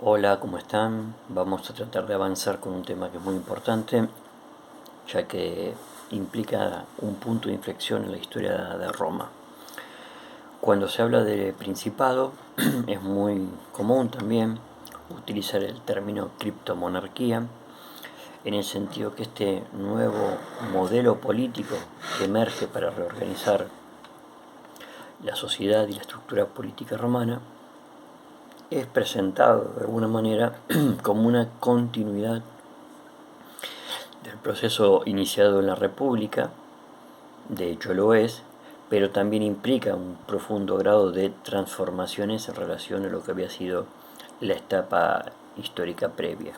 Hola, ¿cómo están? Vamos a tratar de avanzar con un tema que es muy importante, ya que implica un punto de inflexión en la historia de Roma. Cuando se habla de principado, es muy común también utilizar el término criptomonarquía, en el sentido que este nuevo modelo político que emerge para reorganizar la sociedad y la estructura política romana es presentado de alguna manera como una continuidad del proceso iniciado en la República. De hecho lo es, pero también implica un profundo grado de transformaciones en relación a lo que había sido la etapa histórica previa.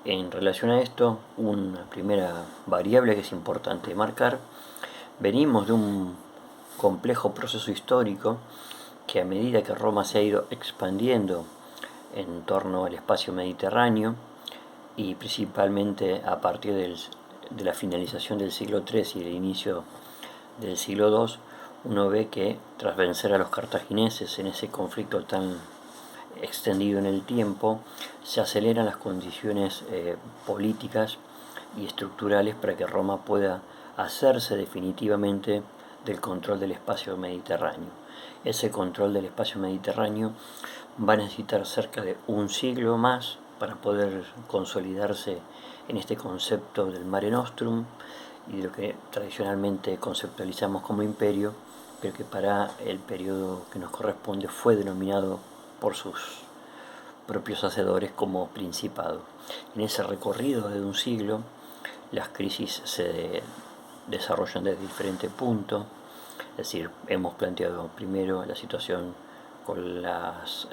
En relación a esto, una primera variable que es importante marcar: venimos de un complejo proceso histórico que, a medida que Roma se ha ido expandiendo en torno al espacio mediterráneo, y principalmente a partir de la finalización del siglo III y el inicio del siglo II, uno ve que tras vencer a los cartagineses en ese conflicto tan extendido en el tiempo, se aceleran las condiciones políticas y estructurales para que Roma pueda hacerse definitivamente del control del espacio mediterráneo. Ese control del espacio mediterráneo va a necesitar cerca de un siglo más para poder consolidarse en este concepto del Mare Nostrum y de lo que tradicionalmente conceptualizamos como imperio, pero que para el periodo que nos corresponde fue denominado por sus propios hacedores como principado. En ese recorrido de un siglo, las crisis se desarrollan desde diferentes puntos. Es decir, hemos planteado primero la situación con las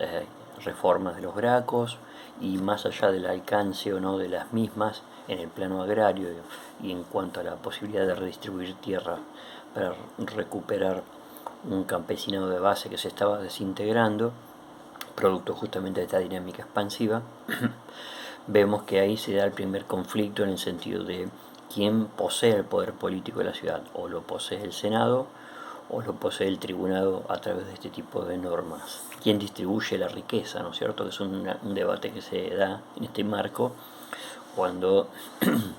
reformas de los Gracos, y más allá del alcance o no de las mismas en el plano agrario y en cuanto a la posibilidad de redistribuir tierra para recuperar un campesinado de base que se estaba desintegrando, producto justamente de esta dinámica expansiva. Vemos que ahí se da el primer conflicto en el sentido de quién posee el poder político de la ciudad: o lo posee el Senado o lo posee el tribunado a través de este tipo de normas. ¿Quién distribuye la riqueza? ¿No es cierto? Que es un debate que se da en este marco cuando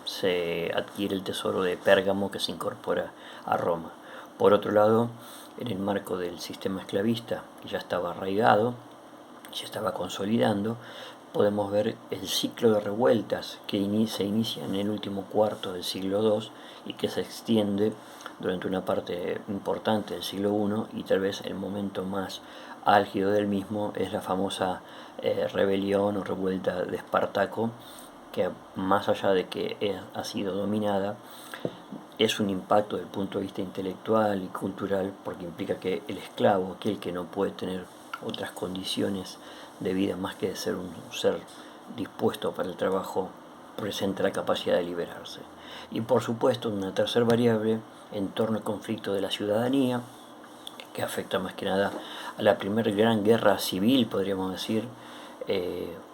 se adquiere el tesoro de Pérgamo, que se incorpora a Roma. Por otro lado, en el marco del sistema esclavista, que ya estaba arraigado, se estaba consolidando, podemos ver el ciclo de revueltas que se inicia en el último cuarto del siglo II y que se extiende durante una parte importante del siglo I, y tal vez el momento más álgido del mismo es la famosa rebelión o revuelta de Espartaco, que, más allá de que ha sido dominada, es un impacto desde el punto de vista intelectual y cultural, porque implica que el esclavo, aquel que no puede tener otras condiciones de vida más que de ser un ser dispuesto para el trabajo, presenta la capacidad de liberarse. Y por supuesto, una tercera variable en torno al conflicto de la ciudadanía, que afecta más que nada a la primera gran guerra civil, podríamos decir,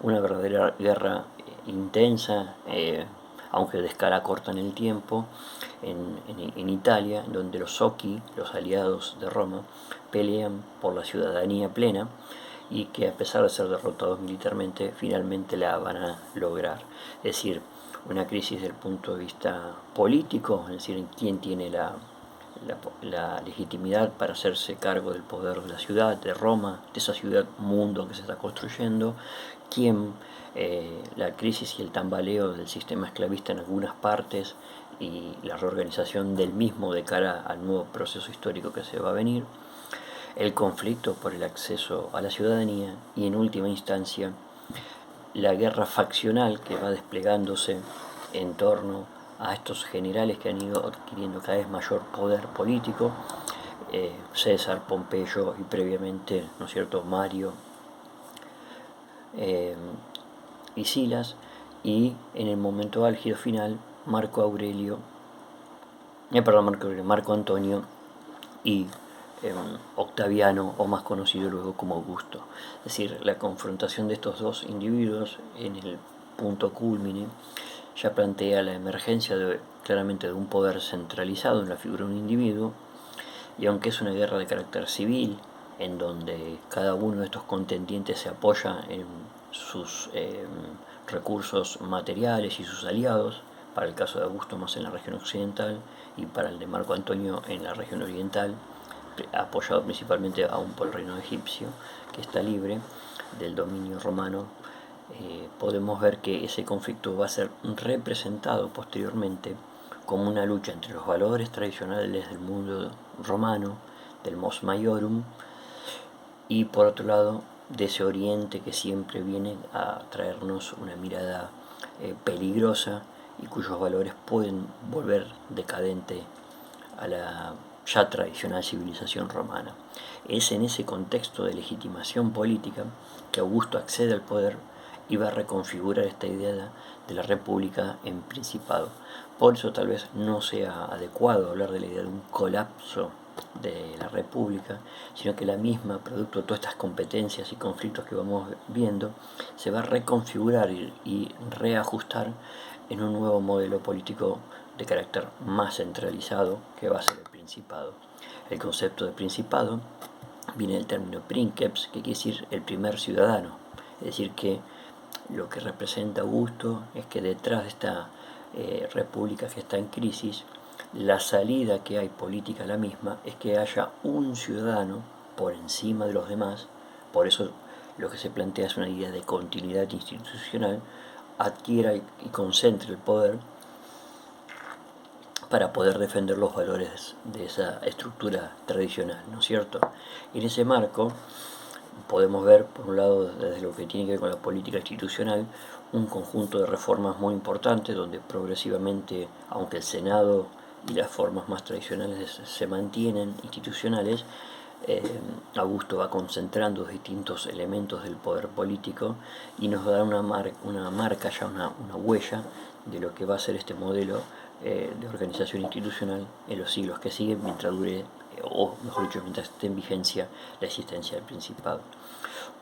una verdadera guerra intensa, aunque de escala corta en el tiempo, en Italia, donde los Zoqui, los aliados de Roma, pelean por la ciudadanía plena, y que, a pesar de ser derrotados militarmente, finalmente la van a lograr. Es decir, una crisis desde el punto de vista político, es decir, en quién tiene la legitimidad para hacerse cargo del poder de la ciudad, de Roma, de esa ciudad mundo que se está construyendo, quién, la crisis y el tambaleo del sistema esclavista en algunas partes y la reorganización del mismo de cara al nuevo proceso histórico que se va a venir, el conflicto por el acceso a la ciudadanía y, en última instancia, la guerra faccional que va desplegándose en torno a estos generales que han ido adquiriendo cada vez mayor poder político: César, Pompeyo y previamente, ¿no es cierto?, Mario eh, y Silas, y en el momento álgido final Marco Antonio y Octaviano, o más conocido luego como Augusto. Es decir, la confrontación de estos dos individuos en el punto culmine ya plantea la emergencia claramente de un poder centralizado en la figura de un individuo, y aunque es una guerra de carácter civil, en donde cada uno de estos contendientes se apoya en sus recursos materiales y sus aliados, para el caso de Augusto más en la región occidental y para el de Marco Antonio en la región oriental, apoyado principalmente aún por el reino egipcio, que está libre del dominio romano. Podemos ver que ese conflicto va a ser representado posteriormente como una lucha entre los valores tradicionales del mundo romano, del mos maiorum, y por otro lado de ese oriente que siempre viene a traernos una mirada peligrosa y cuyos valores pueden volver decadente a la ya tradicional civilización romana. Es en ese contexto de legitimación política que Augusto accede al poder y va a reconfigurar esta idea de la república en principado. Por eso tal vez no sea adecuado hablar de la idea de un colapso de la república, sino que la misma, producto de todas estas competencias y conflictos que vamos viendo, se va a reconfigurar y reajustar en un nuevo modelo político de carácter más centralizado que va a ser el principado. El concepto de principado viene del término princeps, que quiere decir el primer ciudadano, es decir que lo que representa Augusto es que detrás de esta república que está en crisis, la salida que hay política a la misma es que haya un ciudadano por encima de los demás. Por eso lo que se plantea es una idea de continuidad institucional, adquiera y concentre el poder para poder defender los valores de esa estructura tradicional, ¿no es cierto? En ese marco podemos ver, por un lado, desde lo que tiene que ver con la política institucional, un conjunto de reformas muy importantes, donde progresivamente, aunque el Senado y las formas más tradicionales se mantienen institucionales, Augusto va concentrando distintos elementos del poder político y nos da una marca, ya una huella de lo que va a ser este modelo de organización institucional en los siglos que siguen, mientras dure, o mejor dicho, mientras esté en vigencia la existencia del Principado.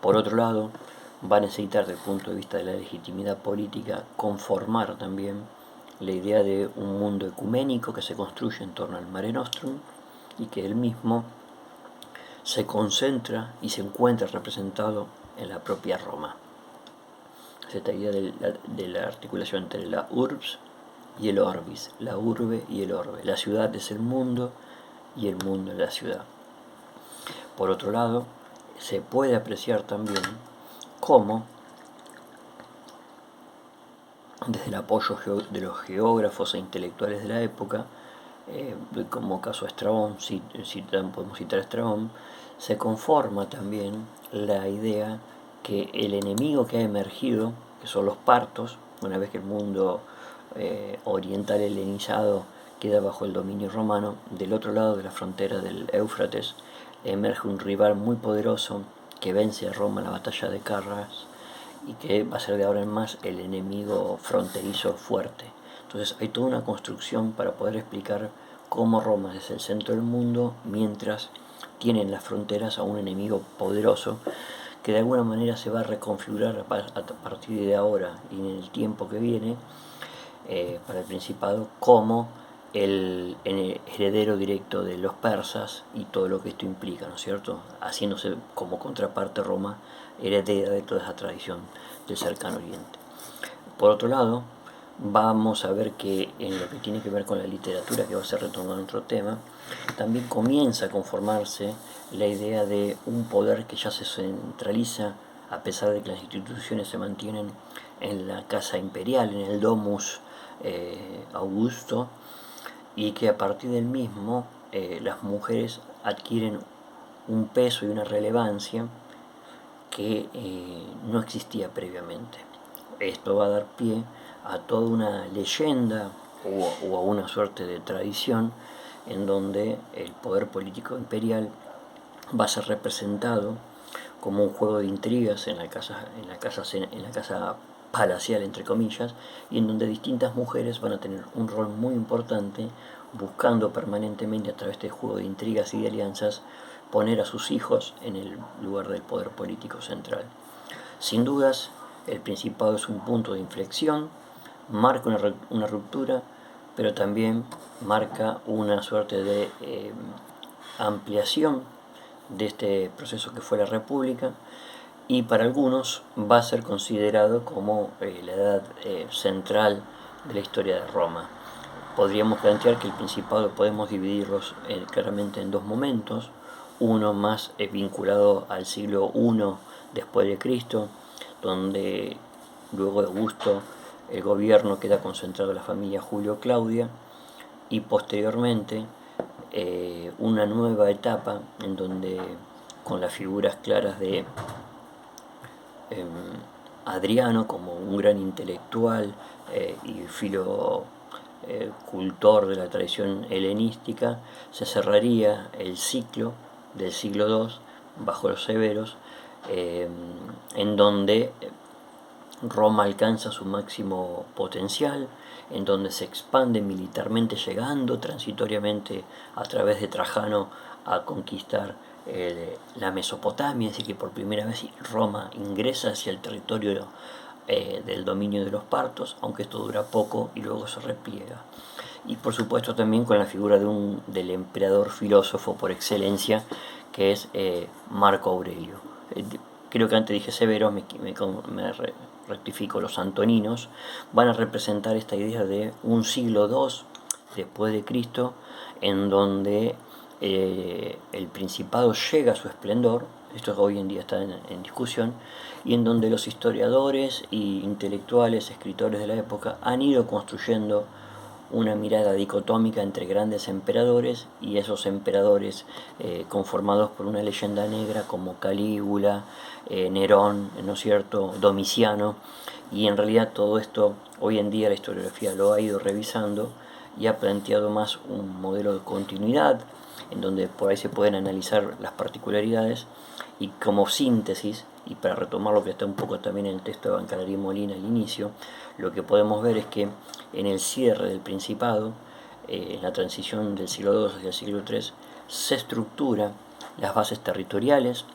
Por otro lado, va a necesitar, desde el punto de vista de la legitimidad política, conformar también la idea de un mundo ecuménico que se construye en torno al Mare Nostrum y que él mismo se concentra y se encuentra representado en la propia Roma. Esta idea de la articulación entre la urbs y el orbis, la urbe y el orbe. La ciudad es el mundo y el mundo es la ciudad. Por otro lado, se puede apreciar también cómo, desde el apoyo de los geógrafos e intelectuales de la época, como caso Estrabón, podemos citar a Estrabón, se conforma también la idea que el enemigo que ha emergido, que son los partos, una vez que el mundo oriental helenizado queda bajo el dominio romano, del otro lado de la frontera del Éufrates emerge un rival muy poderoso que vence a Roma en la batalla de Carras y que va a ser de ahora en más el enemigo fronterizo fuerte. Entonces hay toda una construcción para poder explicar cómo Roma es el centro del mundo mientras tienen las fronteras a un enemigo poderoso que de alguna manera se va a reconfigurar a partir de ahora y en el tiempo que viene para el Principado como el heredero directo de los persas y todo lo que esto implica, ¿no es cierto? Haciéndose como contraparte Roma heredera de toda esa tradición del cercano oriente. Por otro lado, vamos a ver que en lo que tiene que ver con la literatura, que va a ser retomado en otro tema, también comienza a conformarse la idea de un poder que ya se centraliza, a pesar de que las instituciones se mantienen en la casa imperial, en el domus Augusto, y que a partir del mismo las mujeres adquieren un peso y una relevancia que no existía previamente. Esto va a dar pie a toda una leyenda o a una suerte de tradición en donde el poder político imperial va a ser representado como un juego de intrigas en la casa palacial, entre comillas, y en donde distintas mujeres van a tener un rol muy importante buscando permanentemente a través de juego de intrigas y de alianzas poner a sus hijos en el lugar del poder político central. Sin dudas, el Principado es un punto de inflexión, marca una ruptura, pero también marca una suerte de ampliación de este proceso que fue la República, y para algunos va a ser considerado como la edad central de la historia de Roma. Podríamos plantear que el Principado podemos dividirlos claramente en dos momentos, uno más vinculado al siglo I después de Cristo, donde luego de Augusto el gobierno queda concentrado en la familia Julio-Claudia, y posteriormente una nueva etapa en donde con las figuras claras de Adriano como un gran intelectual y cultor de la tradición helenística, se cerraría el ciclo del siglo II bajo los severos, en donde Roma alcanza su máximo potencial, en donde se expande militarmente, llegando transitoriamente a través de Trajano a conquistar la Mesopotamia, es decir, que por primera vez Roma ingresa hacia el territorio del dominio de los partos, aunque esto dura poco y luego se repliega. Y por supuesto también con la figura del emperador filósofo por excelencia, que es Marco Aurelio. Creo que antes dije Severo, rectifico, los antoninos van a representar esta idea de un siglo II después de Cristo, en donde el Principado llega a su esplendor, esto hoy en día está en discusión, y en donde los historiadores y intelectuales, escritores de la época han ido construyendo una mirada dicotómica entre grandes emperadores y esos emperadores conformados por una leyenda negra como Calígula, Nerón, ¿no es cierto?, Domiciano, y en realidad todo esto hoy en día la historiografía lo ha ido revisando y ha planteado más un modelo de continuidad en donde por ahí se pueden analizar las particularidades, y como síntesis, y para retomar lo que está un poco también en el texto de Bancalari Molina al inicio, lo que podemos ver es que en el cierre del Principado, en la transición del siglo II hacia el siglo III, se estructura las bases territoriales,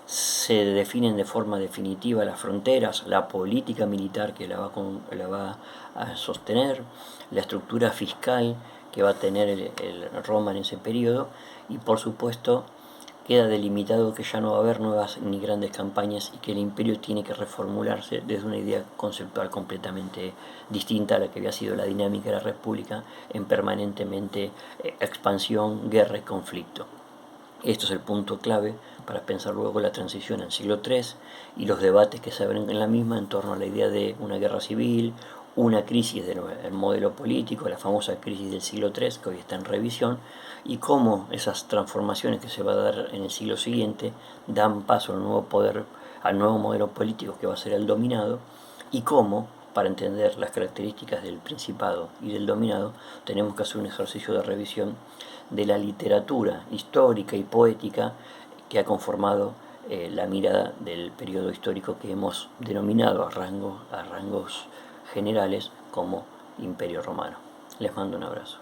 se definen de forma definitiva las fronteras, la política militar que la va a sostener, la estructura fiscal que va a tener el Roma en ese periodo, y por supuesto queda delimitado que ya no va a haber nuevas ni grandes campañas y que el imperio tiene que reformularse desde una idea conceptual completamente distinta a la que había sido la dinámica de la República, en permanentemente expansión, guerra y conflicto. Esto es el punto clave para pensar luego la transición al siglo III y los debates que se abren en la misma en torno a la idea de una guerra civil, una crisis del modelo político, la famosa crisis del siglo III, que hoy está en revisión, y cómo esas transformaciones que se va a dar en el siglo siguiente dan paso al nuevo poder, al nuevo modelo político que va a ser el dominado, y cómo, para entender las características del Principado y del dominado, tenemos que hacer un ejercicio de revisión de la literatura histórica y poética que ha conformado la mirada del periodo histórico que hemos denominado a rangos generales como Imperio Romano. Les mando un abrazo.